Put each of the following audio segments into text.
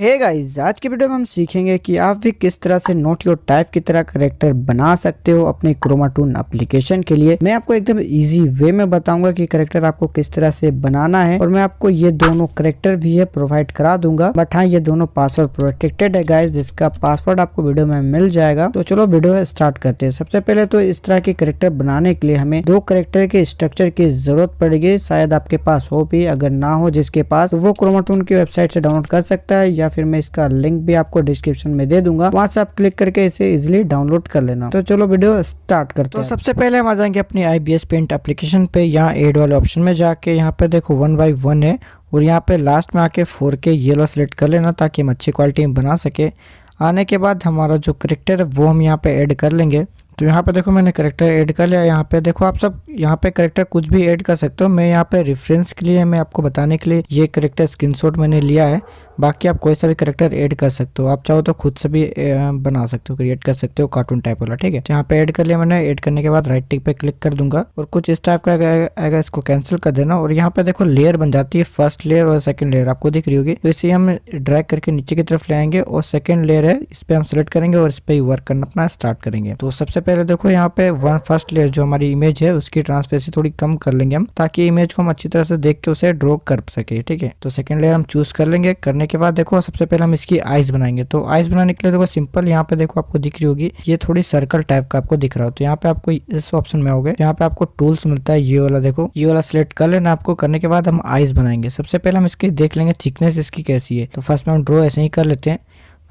Hey guys, आज की video में हम सीखेंगे कि आप भी किस तरह से नोट योर टाइप की तरह कैरेक्टर बना सकते हो अपने क्रोमा टून एप्लीकेशन के लिए। मैं आपको एकदम इजी वे में बताऊंगा कि कैरेक्टर आपको किस तरह से बनाना है और मैं आपको ये दोनों कैरेक्टर भी है प्रोवाइड करा दूंगा। बट हाँ, ये दोनों पासवर्ड प्रोटेक्टेड है गाइस, जिसका पासवर्ड आपको वीडियो में मिल जाएगा। तो चलो वीडियो स्टार्ट करते हैं। सबसे पहले तो इस तरह के कैरेक्टर बनाने के लिए हमें दो कैरेक्टर के स्ट्रक्चर की जरूरत पड़ेगी। शायद आपके पास हो भी, अगर ना हो जिसके पास, तो वो क्रोमा टून की वेबसाइट से डाउनलोड कर सकता है या फिर मैं इसका लिंक भी आपको डिस्क्रिप्शन में दे दूंगा, वहां से आप क्लिक करके इसे इजिली डाउनलोड कर लेना। तो चलो वीडियो स्टार्ट करते हैं। तो सबसे पहले हम आ जाएंगे अपनी IBS पेंट एप्लीकेशन पे। यहाँ एड वाले ऑप्शन में जाके यहाँ पे देखो 1x1 है और यहाँ पे लास्ट में आके 4K येलो सेलेक्ट कर लेना ताकि हम अच्छी क्वालिटी में बना सके। आने के बाद हमारा जो करेक्टर है वो हम यहाँ पे ऐड कर लेंगे। तो यहाँ पे देखो मैंने करेक्टर ऐड कर लिया। यहाँ पे देखो आप सब यहाँ पे करेक्टर कुछ भी ऐड कर सकते हो। मैं यहाँ पे रेफरेंस के लिए, मैं आपको बताने के लिए ये करेक्टर स्क्रीनशॉट मैंने लिया है। बाकी आप कोई सा भी करेक्टर ऐड कर सकते हो। आप चाहो तो खुद से भी बना सकते हो, क्रिएट कर सकते हो कार्टून टाइप वाला। ठीक है, तो यहाँ पे ऐड कर लिया मैंने। ऐड करने के बाद राइट टिक पे क्लिक कर दूंगा और कुछ इस टाइप का आएगा, इसको कैंसिल कर देना। और यहाँ पे देखो लेयर बन जाती है, फर्स्ट लेयर और सेकंड लेयर आपको दिख रही होगी। तो इसे हम ड्रैग करके नीचे की तरफ ले आएंगे और सेकंड लेयर है, इस पे हम सेलेक्ट करेंगे और इस पे वर्क करना अपना स्टार्ट करेंगे। तो सबसे पहले देखो यहाँ पे फर्स्ट लेयर जो हमारी इमेज है उसकी ट्रांसपेरेंसी थोड़ी कम कर लेंगे हम, ताकि इमेज को हम अच्छी तरह से देख के उसे ड्रॉ कर सके। ठीक है, तो सेकंड लेयर हम चूज कर लेंगे। करने के बाद देखो सबसे पहले हम इसकी आइज बनाएंगे। तो आइज बनाने के लिए देखो सिंपल, यहाँ पे देखो आपको दिख रही होगी, ये थोड़ी सर्कल टाइप का आपको दिख रहा हो। तो यहाँ पे आपको इस ऑप्शन में आओगे, यहाँ पे आपको टूल्स मिलता है, ये वाला देखो, ये वाला सिलेक्ट कर लेना आपको। करने के बाद हम आइज बनाएंगे। सबसे पहले हम इसकी देख लेंगे थिकनेस इसकी कैसी है। तो फर्स्ट में हम ड्रॉ ऐसे ही कर लेते हैं।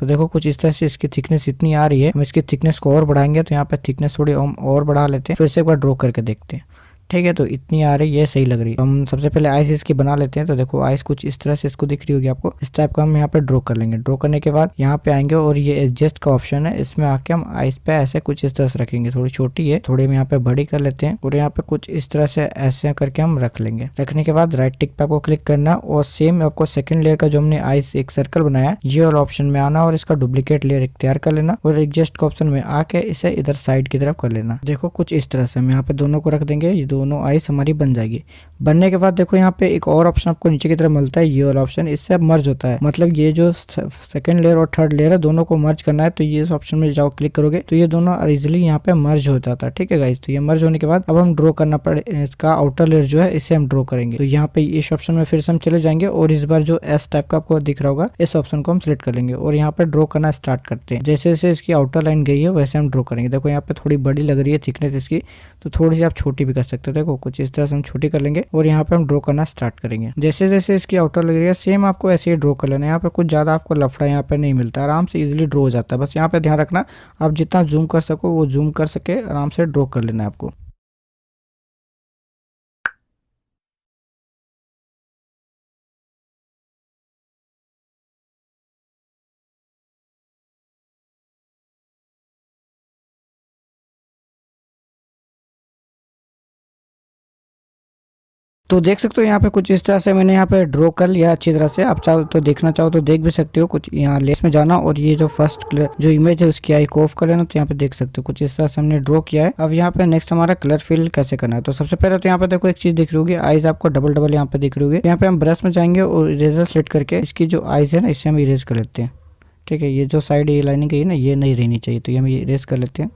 तो देखो कुछ इस तरह से इसकी थिकनेस इतनी आ रही है। हम इसकी थिकनेस को और बढ़ाएंगे। तो यहाँ पे थिकनेस थोड़ी हम और बढ़ा लेते हैं, फिर से एक बार ड्रॉ करके देखते हैं। ठीक है, तो इतनी आ रही है, सही लग रही है। हम सबसे पहले आइस इसकी बना लेते हैं। तो देखो आइस कुछ इस तरह से इसको दिख रही होगी आपको, इस टाइप का हम यहाँ पे ड्रॉ कर लेंगे। ड्रॉ करने के बाद यहाँ पे आएंगे और ये एडजस्ट का ऑप्शन है, इसमें आके हम आइस पे ऐसे कुछ इस तरह से रखेंगे। थोड़ी छोटी है, थोड़ी हम यहाँ पे बड़ी कर लेते हैं और यहाँ पे कुछ इस तरह से ऐसे करके हम रख लेंगे। रखने के बाद राइट टिक पे आपको क्लिक करना और सेम आपको सेकंड लेयर का जो हमने आइस एक सर्कल बनाया, ये वाला ऑप्शन में आना और इसका डुप्लीकेट लेयर तैयार कर लेना और एडजस्ट का ऑप्शन में आके इसे इधर साइड की तरफ कर लेना। देखो कुछ इस तरह से हम यहाँ पे दोनों को रख देंगे। ये दोनों आइस हमारी बन जाएगी। बनने के बाद देखो यहाँ पे एक और ऑप्शन आपको नीचे की तरफ मिलता है, ये वाला ऑप्शन, इससे अब मर्ज होता है। मतलब ये जो सेकंड लेयर और थर्ड लेयर है दोनों को मर्ज करना है। तो ये इस ऑप्शन में जाओ, क्लिक करोगे तो ये दोनों इजिली यहाँ पे मर्ज हो जाता है। ठीक है गाइस, तो ये मर्ज होने के बाद अब हम ड्रॉ करना पड़े, इसका आउटर लेयर जो है इसे हम ड्रॉ करेंगे। तो यहाँ पे इस ऑप्शन में फिर से हम चले जाएंगे और इस बार जो एस टाइप का आपको दिख रहा होगा, इस ऑप्शन को हम सिलेक्ट कर लेंगे और यहाँ पे ड्रॉ करना स्टार्ट करते हैं। जैसे जैसे इसकी आउटर लाइन गई है वैसे हम ड्रॉ करेंगे। देखो यहाँ पे थोड़ी बड़ी लग रही है थिकनेस इसकी, तो थोड़ी सी आप छोटी भी कर सकते हो। देखो कुछ इस तरह से हम छोटी कर लेंगे और यहाँ पे हम ड्रॉ करना स्टार्ट करेंगे। जैसे जैसे इसकी आउटर लग रही है सेम आपको ऐसे ही ड्रॉ कर लेना है। यहाँ पे कुछ ज्यादा आपको लफड़ा यहाँ पे नहीं मिलता, आराम से इजीली ड्रॉ हो जाता है। बस यहाँ पे ध्यान रखना, आप जितना जूम कर सको वो जूम कर सके, आराम से ड्रॉ कर लेना है आपको। तो देख सकते हो यहाँ पे कुछ इस तरह से मैंने यहाँ पे ड्रॉ कर लिया अच्छी तरह से। आप चाहो तो देखना चाहो तो देख भी सकते हो। कुछ यहाँ लेस में जाना और ये जो फर्स्ट जो इमेज है उसकी आई को ऑफ कर लेना। तो यहाँ पे देख सकते हो कुछ इस तरह से हमने ड्रॉ किया है। अब यहाँ पे नेक्स्ट हमारा कलर फिल कैसे करना है। तो सबसे पहले तो यहाँ पे देखो एक चीज दिख रही होगी, आइज आपको डबल डबल यहाँ पे दिख रही होगी। यहाँ पे हम ब्रश में जाएंगे और इरेजर सेलेक्ट करके इसकी जो आइज है ना इसे हम इरेज कर लेते हैं। ठीक है, ये जो साइड ये लाइनिंग है ना, ये नहीं रहनी चाहिए, तो ये हम इरेज कर लेते हैं।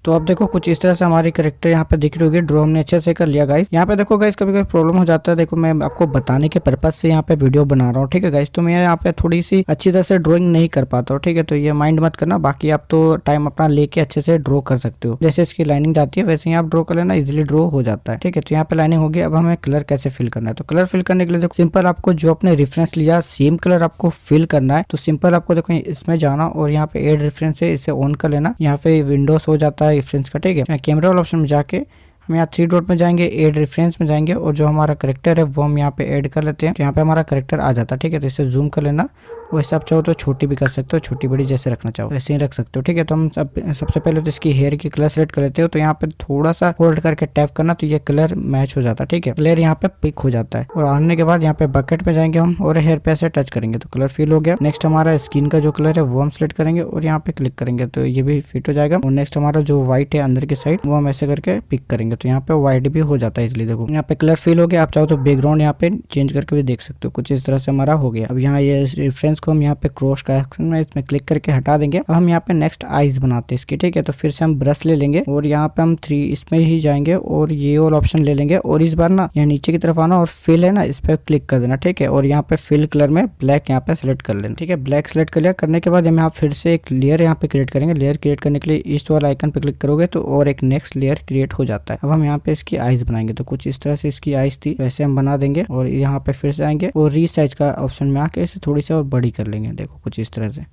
तो अब देखो कुछ इस तरह से हमारी कैरेक्टर यहाँ पे दिख रही होगी। ड्रॉ हमने अच्छे से कर लिया गाइस। यहाँ पे देखो गाइस कभी कभी प्रॉब्लम हो जाता है। देखो मैं आपको बताने के पर्पज से यहाँ पे वीडियो बना रहा हूँ। ठीक है गाइस, तो मैं यहाँ पे थोड़ी सी अच्छी तरह से ड्राइंग नहीं कर पाता हूँ। ठीक है, तो ये माइंड मत करना। बाकी आप तो टाइम अपना लेके अच्छे से ड्रॉ कर सकते हो। जैसे इसकी लाइनिंग जाती है वैसे ही आप ड्रॉ कर लेना, इजिली ड्रॉ हो जाता है। ठीक है, तो यहाँ पे लाइनिंग होगी। अब हमें कलर कैसे फिल करना है। तो कलर फिल करने के लिए देखो सिंपल, आपको जो अपने रेफरेंस लिया सेम कलर आपको फिल करना है। तो सिंपल आपको देखो इसमें जाना और यहाँ पे एड रेफरेंस है, इसे ऑन कर लेना। यहाँ पे विंडोज हो जाता है रेफरेंस का। ठीक है, कैमरा वाला ऑप्शन में जाके हम यहाँ 3 डॉट में जाएंगे, एड रेफरेंस में जाएंगे और जो हमारा करेक्टर है वो हम यहाँ पे ऐड कर लेते हैं। तो यहाँ पे हमारा करेक्टर आ जाता है। ठीक है, तो इसे जूम कर लेना। वैसे आप चाहो तो छोटी भी कर सकते हो, छोटी बड़ी जैसे रखना चाहो वैसे ही रख सकते हो। ठीक है, तो हम सबसे पहले तो इसकी हेयर की कलर सेलेक्ट कर लेते हो। तो यहाँ पे थोड़ा सा होल्ड करके टैप करना, तो ये कलर मैच हो जाता है। ठीक है, कलर यहाँ पे पिक हो जाता है। और आने के बाद यहाँ पे बकेट में जाएंगे हम और हेयर पे ऐसे टच करेंगे तो कलर फिल हो गया। नेक्स्ट हमारा स्किन का जो कलर है वो हम सिलेक्ट करेंगे और यहाँ पे क्लिक करेंगे तो ये भी फिट हो जाएगा। और नेक्स्ट हमारा जो व्हाइट है अंदर की साइड वो हम ऐसे करके पिक करेंगे। करेंगे तो यहाँ पे वाइट भी हो जाता है, इसलिए देखो यहाँ पे कलर फिल हो गया। आप चाहो तो बैकग्राउंड यहाँ पे चेंज करके भी देख सकते हो। कुछ इस तरह से हमारा हो गया। अब यहाँ ये रेफरेंस को हम यहाँ पे क्रॉस का एक्शन में इसमें क्लिक करके हटा देंगे। अब हम यहाँ पे नेक्स्ट आईज बनाते हैं इसकी, ठीक है। तो फिर से हम ब्रश ले लेंगे और यहाँ पे हम 3 इसमें ही जाएंगे और ये और ऑप्शन ले लेंगे और इस बार ना यहाँ नीचे की तरफ आना और फिल है ना इस पे क्लिक कर देना, ठीक है। और यहाँ पे फिल कलर में ब्लैक यहाँ पे सेलेक्ट कर लेना, ठीक है। ब्लैक सेलेक्ट कर लिया। करने के बाद हम यहाँ फिर से एक लेयर यहाँ पे क्रिएट करेंगे। लेयर क्रिएट करने के लिए इस वाला आइकन पे क्लिक करोगे तो और एक नेक्स्ट लेयर क्रिएट हो जाता है। अब हम यहाँ पे इसकी आईज बनाएंगे। तो कुछ इस तरह से इसकी आईज थी, वैसे हम बना देंगे और यहाँ पे फिर से आएंगे और रीसाइज का ऑप्शन में आके इसे थोड़ी सी और बड़ी कर लेंगे। देखो कुछ इस तरह से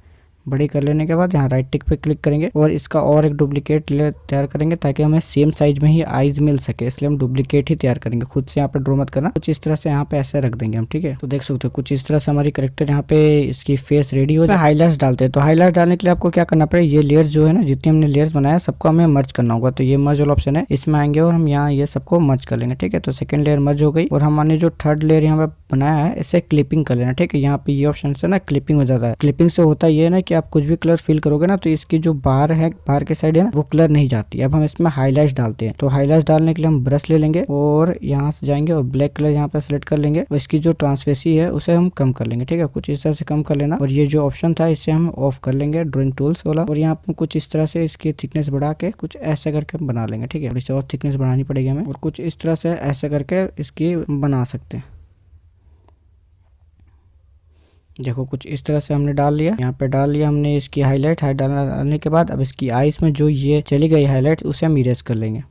बड़ी कर लेने के बाद यहाँ राइट टिक पे क्लिक करेंगे और इसका और एक डुप्लीकेट लेयर तैयार करेंगे ताकि हमें सेम साइज में ही आईज मिल सके, इसलिए हम डुप्लीकेट ही तैयार करेंगे। खुद से यहाँ पे ड्रॉ मत करना। कुछ इस तरह से यहाँ पे ऐसे रख देंगे हम, ठीक है। तो देख सकते हो कुछ इस तरह से हमारी कैरेक्टर यहाँ पे इसकी फेस रेडी हो जाए। हाईलाइट्स डालते हैं। तो हाईलाइट डालने के लिए आपको क्या करना पड़ेगा, ये लेयर्स जो है ना जितने हमने लेयर्स बनाया सबको हमें मर्ज करना होगा। तो ये मर्ज वाला ऑप्शन है, इसमें आएंगे और हम यहाँ ये सबको मर्ज कर लेंगे, ठीक है। तो सेकंड लेयर मर्ज हो गई और हमने जो थर्ड लेयर यहाँ पे बनाया है इसे क्लिपिंग कर लेना, ठीक है। यहाँ पे ये ऑप्शन से ना क्लिपिंग हो जाता है। क्लिपिंग से होता ये है ना कि आप कुछ भी कलर फिल करोगे ना तो इसकी जो बाहर है, बाहर के साइड है ना वो कलर नहीं जाती। अब हम इसमें हाईलाइट्स डालते हैं। तो हाईलाइट्स डालने के लिए हम ब्रश ले लेंगे और यहाँ से जाएंगे और ब्लैक कलर यहाँ पे सिलेक्ट कर लेंगे और इसकी जो ट्रांसपेरेंसी है उसे हम कम कर लेंगे, ठीक है। कुछ इस तरह से कम कर लेना और ये जो ऑप्शन था इसे हम ऑफ कर लेंगे, ड्राइंग टूल्स वाला। और यहाँ पे कुछ इस तरह से इसकी थिकनेस बढ़ा के कुछ ऐसा करके हम बना लेंगे, ठीक है। थोड़ी सी और थिकनेस बढ़ानी पड़ेगी हमें और कुछ इस तरह से ऐसा करके इसकी बना सकते हैं। देखो कुछ इस तरह से हमने डाल लिया, यहाँ पे डाल लिया हमने इसकी हाईलाइट। डालने के बाद अब इसकी आईज में जो ये चली गई हाईलाइट उसे हम इरेज कर लेंगे।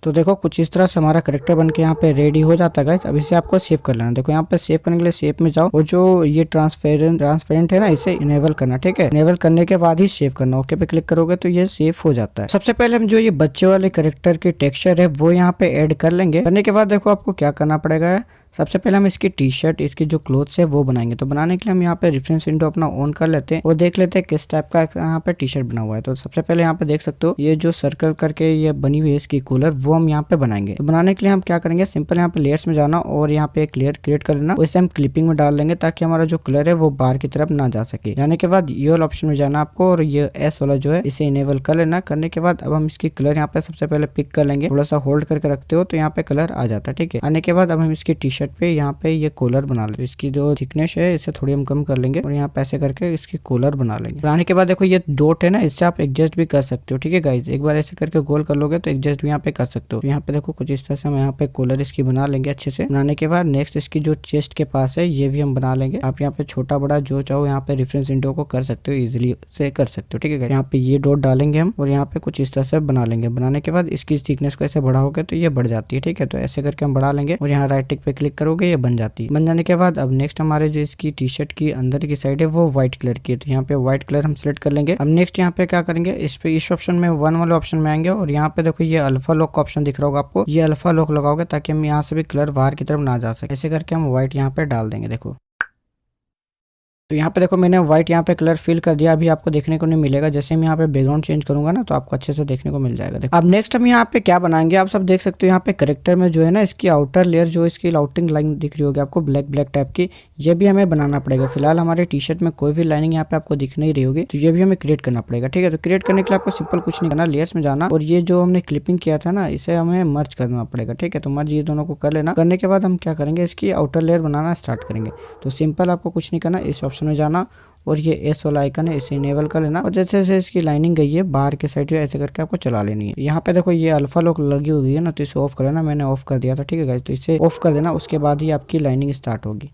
तो देखो कुछ इस तरह से हमारा करेक्टर बन के यहाँ पे रेडी हो जाता है गाइस। अब इसे आपको सेव कर लेना। देखो यहाँ पे सेव करने के लिए सेव में जाओ और जो ये ट्रांसपेरेंट है ना इसे इनेबल करना, ठीक है। इनेबल करने के बाद ही सेव करना। ओके पे क्लिक करोगे तो ये सेव हो जाता है। सबसे पहले हम जो ये बच्चे वाले करेक्टर के टेक्सचर है वो यहाँ पे ऐड कर लेंगे। करने के बाद देखो आपको क्या करना पड़ेगा। सबसे पहले हम इसकी टी शर्ट, इसकी जो क्लोथ्स है वो बनाएंगे। तो बनाने के लिए हम यहाँ पे रेफरेंस विंडो अपना ऑन कर लेते हैं और देख लेते हैं किस टाइप का यहाँ पे टी शर्ट बना हुआ है। तो सबसे पहले यहाँ पे देख सकते हो ये जो सर्कल करके ये बनी हुई है इसकी कूलर, वो हम यहाँ पे बनाएंगे। तो बनाने के लिए हम क्या करेंगे, सिंपल यहाँ पे लेयर्स में जाना और यहाँ पे एक लेयर क्रिएट कर लेना। उसे हम क्लिपिंग में डाल देंगे ताकि हमारा जो कलर है वो बाहर की तरफ ना जा सके। जाने के बाद ये वाला ऑप्शन में जाना आपको और ये एस वाला जो है इसे इनेबल कर लेना। करने के बाद अब हम इसकी कलर यहाँ पे सबसे पहले पिक कर लेंगे। थोड़ा सा होल्ड करके रखते हो तो यहाँ पे कलर आ जाता है, ठीक है। आने के बाद अब हम इसकी टी शर्ट पे यहाँ पे ये कॉलर बना लेंगे। इसकी जो थिकनेस है इसे थोड़ी हम कम कर लेंगे और यहाँ पे ऐसे करके इसकी कॉलर बना लेंगे। बनाने के बाद देखो ये डॉट है ना इससे आप एडजस्ट भी कर सकते हो, ठीक है गाइज। एक बार ऐसे करके गोल कर लोगे तो एडजस्ट भी यहाँ पे कर सकते हो। यहाँ पे देखो कुछ इस तरह से हम यहाँ पे कॉलर इसकी बना लेंगे अच्छे से। बनाने के बाद नेक्स्ट इसकी जो चेस्ट के पास है ये भी हम बना लेंगे। आप यहाँ पे छोटा बड़ा जो चाहो यहाँ पे रेफरेंस विंडो को कर सकते हो, इजिली से कर सकते हो, ठीक है। यहाँ पे ये डॉट डालेंगे हम और यहाँ पे कुछ इस तरह से बना लेंगे। बनाने के बाद इसकी थिकनेस को ऐसे बढ़ाओगे तो ये बढ़ जाती है, ठीक है। तो ऐसे करके हम बढ़ा लेंगे और यहाँ राइट टिक पे क्लिक करोगे ये बन जाती है। बन जाने के बाद अब नेक्स्ट हमारे जो इसकी टी शर्ट की अंदर की साइड है वो व्हाइट कलर की है। तो यहाँ पे व्हाइट कलर हम सिलेक्ट कर लेंगे। अब नेक्स्ट यहाँ पे क्या करेंगे, इस ऑप्शन में 1 वाले ऑप्शन में आएंगे और यहाँ पे देखो ये अल्फा लॉक का ऑप्शन दिख रहा होगा आपको। ये अल्फा लॉक लगाओगे ताकि हम यहाँ से भी कलर बाहर की तरफ ना जा सके। ऐसे करके हम व्हाइट यहाँ पे डाल देंगे। देखो तो यहाँ पे देखो मैंने व्हाइट यहाँ पे कलर फिल कर दिया। अभी आपको देखने को नहीं मिलेगा। जैसे मैं यहाँ पे बैकग्राउंड चेंज करूंगा ना तो आपको अच्छे से देखने को मिल जाएगा। देखो अब नेक्स्ट हम यहाँ पे क्या बनाएंगे, आप सब देख सकते हो यहाँ पे करेक्टर में जो है ना इसकी आउटर लेयर जो इसकी आउटिंग लाइन दिख रही होगी आपको ब्लैक ब्लैक टाइप की, ये भी हमें बनाना पड़ेगा। फिलहाल हमारे टी शर्ट में कोई भी लाइनिंग यहाँ पे आपको दिख नहीं रही होगी तो ये भी हमें क्रिएट करना पड़ेगा, ठीक है। तो क्रिएट करने के लिए आपको सिंपल कुछ नहीं करना, लेयर्स में जाना और ये जो हमने क्लिपिंग किया था ना इसे हमें मर्ज करना पड़ेगा, ठीक है। तो मर्ज ये दोनों को कर लेना। करने के बाद हम क्या करेंगे, इसकी आउटर लेयर बनाना स्टार्ट करेंगे। तो सिंपल आपको कुछ नहीं करना, इस ऑप्शन में जाना और ये एस वाला आइकन है इसे इनेबल कर लेना और जैसे जैसे इसकी लाइनिंग गई है बाहर के साइड ऐसे करके आपको चला लेनी है। यहाँ पे देखो ये अल्फा लॉक लगी हुई है ना तो इसे ऑफ कर लेना। मैंने ऑफ कर दिया था, ठीक है गाइस। तो इसे ऑफ कर देना, उसके बाद ही आपकी लाइनिंग स्टार्ट होगी।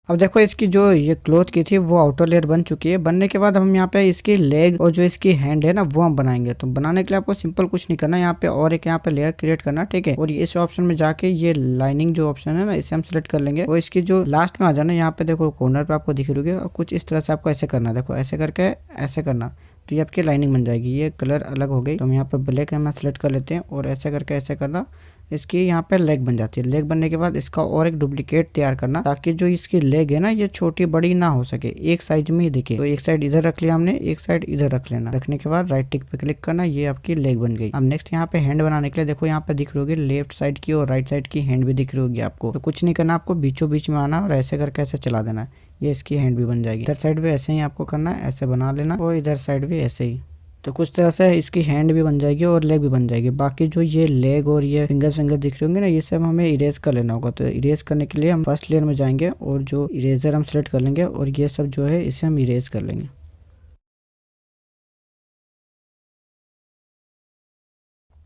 अब देखो इसकी जो ये क्लॉथ की थी वो आउटर लेयर बन चुकी है। बनने के बाद हम यहाँ पे इसकी लेग और जो इसकी हैंड है ना वो हम बनाएंगे। तो बनाने के लिए आपको सिंपल कुछ नहीं करना, यहाँ पे और एक यहाँ पे लेयर क्रिएट करना, ठीक है। और इस ऑप्शन में जाके ये लाइनिंग जो ऑप्शन है ना इसे हम सिलेक्ट कर लेंगे और इसकी जो लास्ट में आ जाना यहाँ पे देखो कॉर्नर पे आपको दिख रही होगी और कुछ इस तरह से आपको ऐसे करना। देखो ऐसे करके ऐसे करना तो ये आपकी लाइनिंग बन जाएगी। ये कलर अलग हो गई तो हम यहाँ पे ब्लैक है मैं सिलेक्ट कर लेते हैं और ऐसे करके ऐसे करना, इसकी यहाँ पे लेग बन जाती है। लेग बनने के बाद इसका और एक डुप्लीकेट तैयार करना, ताकि जो इसकी लेग है ना ये छोटी बड़ी ना हो सके, एक साइज में ही दिखे। तो एक साइड इधर रख लिया हमने, एक साइड इधर रख लेना। रखने के बाद राइट टिक पे क्लिक करना, ये आपकी लेग बन गई। अब नेक्स्ट यहाँ पे हैंड बनाने के लिए देखो यहाँ पे दिख रही होगी लेफ्ट साइड की और राइट साइड की हैंड भी दिख रही होगी आपको। तो कुछ नहीं करना, आपको बीचों बीच में आना और ऐसे करके ऐसे चला देना, ये इसकी हैंड भी बन जाएगी। इधर साइड भी ऐसे ही आपको करना है, ऐसे बना लेना, और इधर साइड भी ऐसे ही। तो कुछ तरह से इसकी हैंड भी बन जाएगी और लेग भी बन जाएगी। बाकी जो ये लेग और ये फिंगर्स दिख रहे होंगे ना, ये सब हमें इरेज कर लेना होगा। तो इरेज करने के लिए हम फर्स्ट लेयर में जाएंगे और जो इरेजर हम सेलेक्ट कर लेंगे और ये सब जो है इसे हम इरेज कर लेंगे।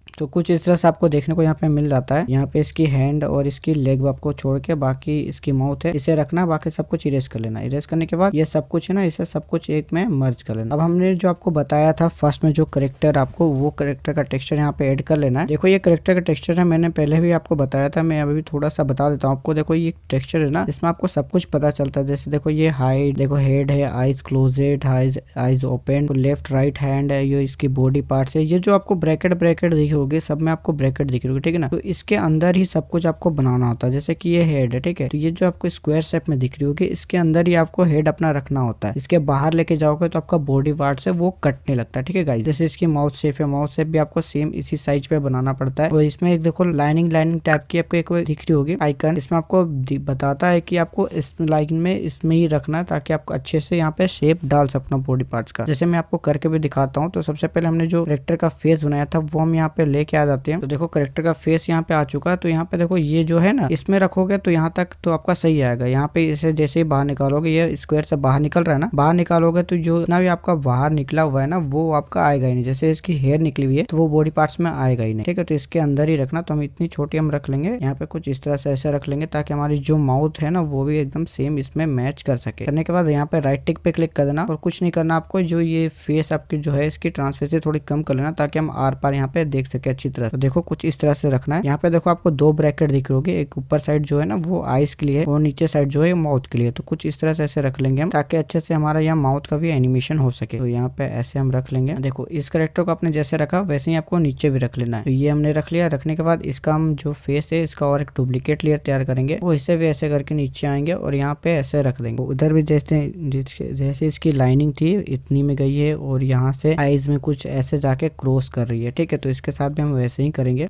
तो कुछ इस तरह से आपको देखने को यहाँ पे मिल जाता है। यहाँ पे इसकी हैंड और इसकी लेग आपको छोड़ के बाकी इसकी माउथ है इसे रखना, बाकी सब कुछ इरेज कर लेना। इरेज करने के बाद ये सब कुछ है ना, इसे सब कुछ एक में मर्ज कर लेना। अब हमने जो आपको बताया था फर्स्ट में जो करेक्टर, आपको वो करेक्टर का टेक्सचर यहाँ पे ऐड कर लेना है। देखो ये करेक्टर का टेक्सचर है, मैंने पहले भी आपको बताया था, मैं अभी थोड़ा सा बता देता हूँ आपको। देखो ये टेक्सचर है ना, इसमें आपको सब कुछ पता चलता है। जैसे देखो ये हाइट, देखो हेड है, eyes closed, eyes open, left right hand है, ये इसकी बॉडी पार्ट्स है। ये जो आपको ब्रैकेट दिख होगी, सब में आपको ब्रैकेट दिख रही होगी, ठीक है ना। तो इसके अंदर ही सब कुछ आपको बनाना होता है। जैसे कि ये हेड है, ठीक है, तो ये जो आपको स्क्वायर शेप में दिख रही होगी, इसके अंदर ही आपको हेड अपना रखना होता है। इसके बाहर लेके जाओगे तो आपका बॉडी पार्ट है वो कटने लगता है, ठीक है गाइस। जैसे इसकी माउथ शेप है, माउथ शेप भी आपको सेम इसी साइज पे बनाना पड़ता है। और इसमें एक देखो लाइनिंग टाइप की आपको एक दिख रही होगी आइकन, इसमें आपको बताता है कि आपको इस लाइन में इसमें ही रखना है, ताकि आपको अच्छे से यहाँ पे शेप डाल सको अपना बॉडी पार्ट्स का। जैसे मैं आपको करके भी दिखाता हूँ। तो सबसे पहले हमने जो कैरेक्टर का फेस बनाया था वो हम यहाँ पे लेके आ जाते हैं। तो देखो कैरेक्टर का फेस यहाँ पे आ चुका है। तो यहाँ पे देखो ये जो है ना, इसमें रखोगे तो यहाँ तक तो आपका सही आएगा। यहाँ पे इसे जैसे ही बाहर निकालोगे, ये स्क्वायर से बाहर निकल रहा है ना, बाहर निकालोगे तो जो ना भी आपका बाहर निकला हुआ है ना वो आपका आएगा ही नहीं। जैसे इसकी हेयर निकली हुई है तो वो बॉडी पार्ट्स में आएगा ही नहीं, ठीक है। तो इसके अंदर ही रखना। तो हम इतनी छोटी हम रख लेंगे, यहाँ पे कुछ इस तरह से ऐसे रख लेंगे, ताकि हमारी जो माउथ है ना वो भी एकदम सेम इसमें मैच कर सके। करने के बाद यहाँ पे राइट टिक पे क्लिक कर देना और कुछ नहीं करना आपको। जो ये फेस आपकी जो है इसकी ट्रांसपेरेंसी थोड़ी कम कर लेना, ताकि हम आर पार यहाँ पे देख सके अच्छी तरह। तो देखो कुछ इस तरह से रखना है। यहाँ पे देखो आपको दो ब्रैकेट दिख रही होगी, एक ऊपर साइड जो है ना वो आईज के लिए और नीचे साइड जो है माउथ के लिए। तो कुछ इस तरह से ऐसे रख लेंगे हम, ताकि अच्छे से हमारा यहाँ माउथ का भी एनिमेशन हो सके। तो यहाँ पे ऐसे हम रख लेंगे। देखो इस कैरेक्टर को आपने जैसे रखा वैसे ही आपको नीचे भी रख लेना है। तो ये हमने रख लिया। रखने के बाद इसका हम जो फेस है इसका और एक डुप्लीकेट लेयर तैयार करेंगे, वो इसे भी ऐसे करके नीचे आएंगे और यहाँ पे ऐसे रख देंगे। उधर भी जैसे इसकी लाइनिंग थी इतनी में गई है और यहाँ से आईज में कुछ ऐसे जाके क्रॉस कर रही है, ठीक है। तो इसके साथ भी हम वैसे ही करेंगे।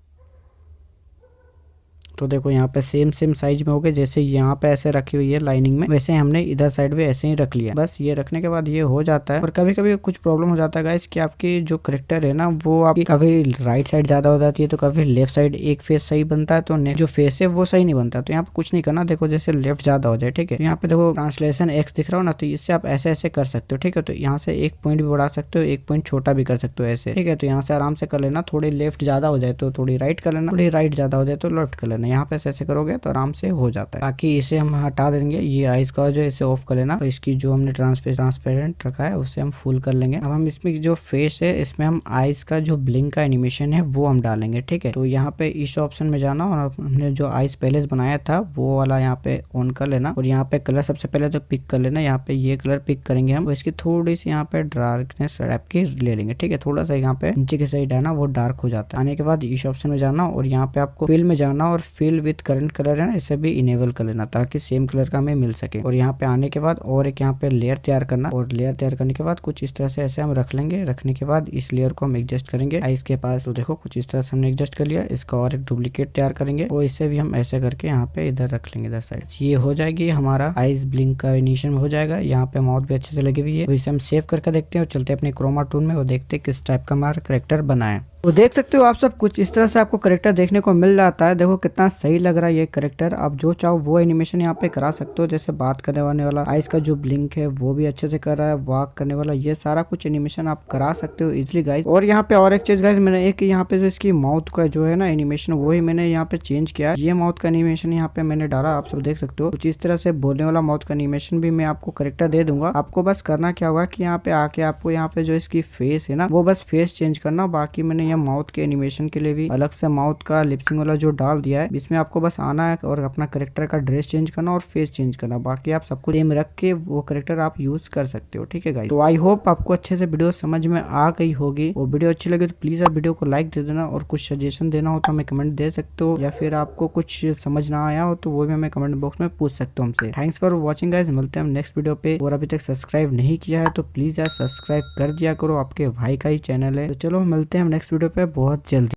तो देखो यहाँ पे सेम साइज में हो गए, जैसे यहाँ पे ऐसे रखी हुई है लाइनिंग में, वैसे हमने इधर साइड भी ऐसे ही रख लिया। बस ये रखने के बाद ये हो जाता है। और कभी कभी कुछ प्रॉब्लम हो जाता है गाइस कि आपकी जो करेक्टर है ना वो आपकी कभी राइट साइड ज्यादा हो जाती है, तो कभी लेफ्ट साइड एक फेस सही बनता है, तो जो फेस है वो सही नहीं बनता। तो यहाँ पे कुछ नहीं करना। देखो जैसे लेफ्ट ज्यादा हो जाए, ठीक है, यहाँ पे देखो ट्रांसलेशन एक्स दिख रहा हो ना, तो इससे आप ऐसे ऐसे कर सकते हो, ठीक है। तो यहाँ से एक पॉइंट भी बढ़ा सकते हो, एक पॉइंट छोटा भी कर सकते हो ऐसे, ठीक है। तो यहाँ से आराम से कर लेना। थोड़ी लेफ्ट ज्यादा हो जाए तो थोड़ी राइट कर लेना, थोड़ी राइट ज्यादा हो जाए तो लेफ्ट कर लेना। यहाँ पे ऐसे करोगे तो आराम से हो जाता है। बाकी इसे हम हटा देंगे, ये आइज का जो इसे ऑफ कर लेना। और इसकी जो हमने ट्रांसपेरेंट रखा है उसे हम फुल कर लेंगे। अब हम इसमें जो फेस है इसमें हम आइज का जो ब्लिंक का एनिमेशन है वो हम डालेंगे, ठीक है। तो यहाँ पे इस ऑप्शन में जाना और हमने जो आइज पहले से बनाया था वो वाला यहाँ पे ऑन कर लेना। और यहाँ पे कलर सबसे पहले तो पिक कर लेना। यहाँ पे ये कलर पिक करेंगे हम। इसकी थोड़ी सी यहाँ पे डार्कनेस टाइप की ले लेंगे, ठीक है। थोड़ा सा यहाँ पे नीचे की साइड है ना वो डार्क हो जाता है। आने के बाद इस ऑप्शन में जाना और यहाँ पे आपको फिल में जाना और फिल विद करंट कलर है ना इसे भी इनेबल कर लेना, ताकि सेम कलर का हमें मिल सके। और यहाँ पे आने के बाद और एक यहाँ पे लेयर तैयार करना। और लेयर तैयार करने के बाद कुछ इस तरह से ऐसे हम रख लेंगे। रखने के बाद इस लेयर को हम एडजस्ट करेंगे आइज के पास। तो देखो कुछ इस तरह से हमने एडजस्ट कर लिया। इसका और एक डुप्लीकेट तैयार करेंगे और इसे भी हम ऐसे करके यहाँ पे इधर रख लेंगे इधर साइड। ये हो जाएगी हमारा आइज ब्लिंक का एनिमेशन हो जाएगा। यहाँ पे माउथ भी अच्छे से लगी हुई है। तो इसे हम सेव करके देखते हैं और चलते हैं अपने क्रोमा टूल में और देखते हैं किस टाइप का हमारा कैरेक्टर बना है। तो देख सकते हो आप सब कुछ इस तरह से आपको करेक्टर देखने को मिल जाता है। देखो कितना सही लग रहा है ये करेक्टर। आप जो चाहो वो एनिमेशन यहाँ पे करा सकते हो। जैसे बात करने वाला आइस का जो ब्लिंक है वो भी अच्छे से कर रहा है, वॉक करने वाला, ये सारा कुछ एनिमेशन आप करा सकते हो इजिली गाइस। और यहाँ पे और एक चीज गाइस, मैंने एक यहाँ पे जो इसकी माउथ का जो है ना एनिमेशन वो ही मैंने यहाँ पे चेंज किया। ये माउथ का एनिमेशन यहाँ पे मैंने डाला, आप सब देख सकते हो। कुछ इस तरह से बोलने वाला माउथ का एनिमेशन भी मैं आपको करेक्टर दे दूंगा। आपको बस करना क्या होगा कि यहाँ पे आके आपको यहाँ पे जो इसकी फेस है ना वो बस फेस चेंज करना। बाकी मैंने है माउथ के एनिमेशन के लिए भी अलग से माउथ का लिपसिंग वाला जो डाल दिया है। इसमें आपको बस आना है और अपना करेक्टर का ड्रेस चेंज करना और फेस चेंज करना, बाकी आप सब कुछ सेम रख के वो करेक्टर आप यूज कर सकते हो। ठीक है गाइस, तो आई होप आपको अच्छे से वीडियो समझ में आ गई होगी। वो वीडियो अच्छी लगी तो प्लीज आप वीडियो को लाइक दे देना, और कुछ सजेशन देना हो तो हमें कमेंट दे सकते हो, या फिर आपको कुछ समझ ना आया हो तो वो भी हमें कमेंट बॉक्स में पूछ सकते हो हमसे। थैंक्स फॉर वॉचिंग गाइस, मिलते हैं हम नेक्स्ट वीडियो पे। और अभी तक सब्सक्राइब नहीं किया है तो प्लीज यार सब्सक्राइब कर दिया करो, आपके भाई का ही चैनल है। तो चलो मिलते हैं हम नेक्स्ट वीडियो पे बहुत जल्दी।